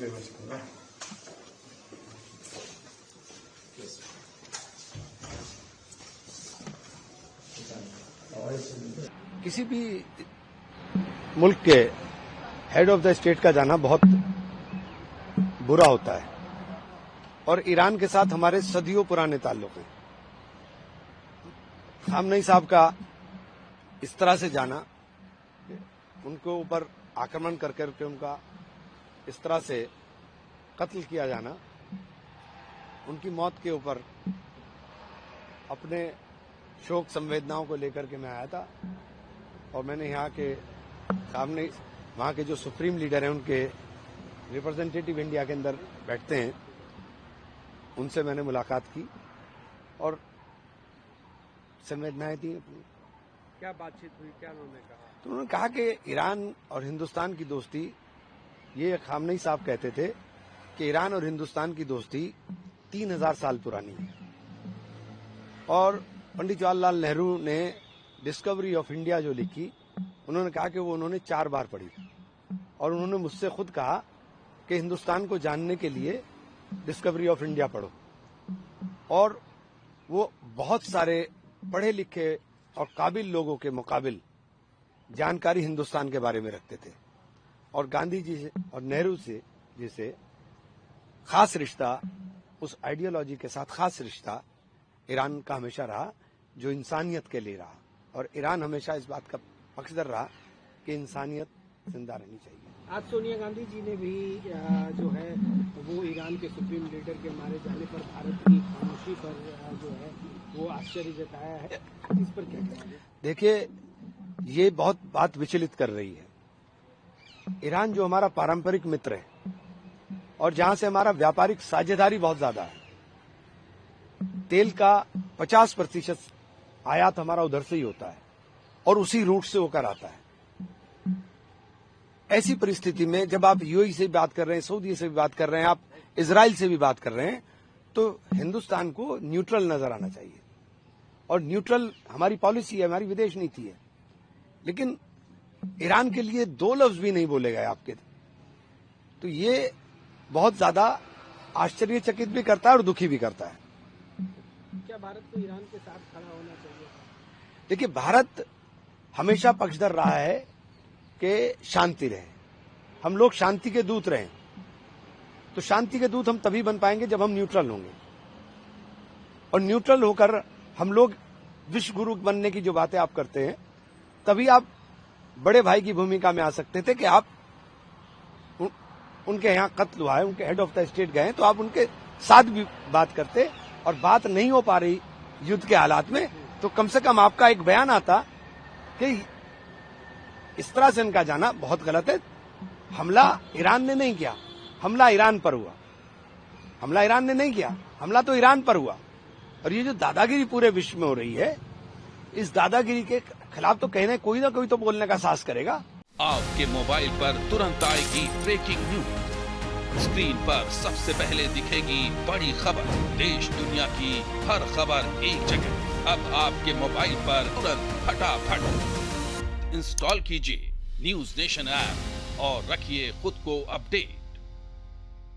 very much. किसी भी मुल्क के हेड ऑफ द स्टेट का जाना बहुत बुरा होता है और ईरान के साथ हमारे सदियों पुराने ताल्लुक हैं। खामनेई साहब का इस तरह से जाना, उनके ऊपर आक्रमण कर करके उनका इस तरह से कत्ल किया जाना, उनकी मौत के ऊपर अपने शोक संवेदनाओं को लेकर के मैं आया था और मैंने यहाँ के सामने वहाँ के जो सुप्रीम लीडर हैं, उनके रिप्रेजेंटेटिव इंडिया के अंदर बैठते हैं, उनसे मैंने मुलाकात की और संवेदनाएं दी अपनी। क्या बातचीत हुई, क्या उन्होंने कहा? तो उन्होंने कहा कि ईरान और हिंदुस्तान की दोस्ती, ये खामनेई साहब कहते थे कि ईरान और हिंदुस्तान की दोस्ती 3000 साल पुरानी है और पंडित जवाहरलाल नेहरू ने डिस्कवरी ऑफ इंडिया जो लिखी, उन्होंने कहा कि वो उन्होंने 4 बार पढ़ी और उन्होंने मुझसे खुद कहा कि हिंदुस्तान को जानने के लिए डिस्कवरी ऑफ इंडिया पढ़ो। और वो बहुत सारे पढ़े लिखे और काबिल लोगों के मुकाबिल जानकारी हिंदुस्तान के बारे में रखते थे और गांधी जी से और नेहरू से जिसे खास रिश्ता, उस आइडियोलॉजी के साथ खास रिश्ता ईरान का हमेशा रहा जो इंसानियत के लिए रहा और ईरान हमेशा इस बात का पक्षधर रहा कि इंसानियत जिंदा रहनी चाहिए। आज सोनिया गांधी जी ने भी जो है वो ईरान के सुप्रीम लीडर के मारे जाने पर भारत की खामोशी पर जो है वो आश्चर्य जताया है, इस पर क्या कहेंगे? देखिए, ये बहुत बात विचलित कर रही है। ईरान जो हमारा पारंपरिक मित्र है और जहां से हमारा व्यापारिक साझेदारी बहुत ज्यादा है, तेल का 50% आयात हमारा उधर से ही होता है और उसी रूट से होकर आता है। ऐसी परिस्थिति में जब आप यूएई से भी बात कर रहे हैं, सऊदी से भी बात कर रहे हैं, आप इजराइल से भी बात कर रहे हैं, तो हिंदुस्तान को न्यूट्रल नजर आना चाहिए और न्यूट्रल हमारी पॉलिसी है, हमारी विदेश नीति है। लेकिन ईरान के लिए 2 लफ्ज भी नहीं बोले गए आपके, तो ये बहुत ज्यादा आश्चर्यचकित भी करता है और दुखी भी करता है। क्या भारत को ईरान के साथ खड़ा होना चाहिए? देखिए, भारत हमेशा पक्षधर रहा है कि शांति रहे, हम लोग शांति के दूत रहे। तो शांति के दूत हम तभी बन पाएंगे जब हम न्यूट्रल होंगे और न्यूट्रल होकर हम लोग विश्व गुरु बनने की जो बातें आप करते हैं, तभी आप बड़े भाई की भूमिका में आ सकते थे कि आप उनके यहाँ कत्ल हुआ है, उनके हेड ऑफ द स्टेट गए, तो आप उनके साथ भी बात करते और बात नहीं हो पा रही युद्ध के हालात में, तो कम से कम आपका एक बयान आता कि इस तरह से इनका जाना बहुत गलत है। हमला ईरान ने नहीं किया, हमला ईरान पर हुआ। हमला ईरान ने नहीं किया, हमला तो ईरान पर हुआ। और ये जो दादागिरी पूरे विश्व में हो रही है, इस दादागिरी के खिलाफ तो कहने कोई ना कोई तो बोलने का साहस करेगा। आपके मोबाइल पर तुरंत आएगी ब्रेकिंग न्यूज, स्क्रीन पर सबसे पहले दिखेगी बड़ी खबर, देश दुनिया की हर खबर एक जगह। अब आपके मोबाइल पर तुरंत फटाफट इंस्टॉल कीजिए न्यूज नेशन ऐप और रखिए खुद को अपडेट।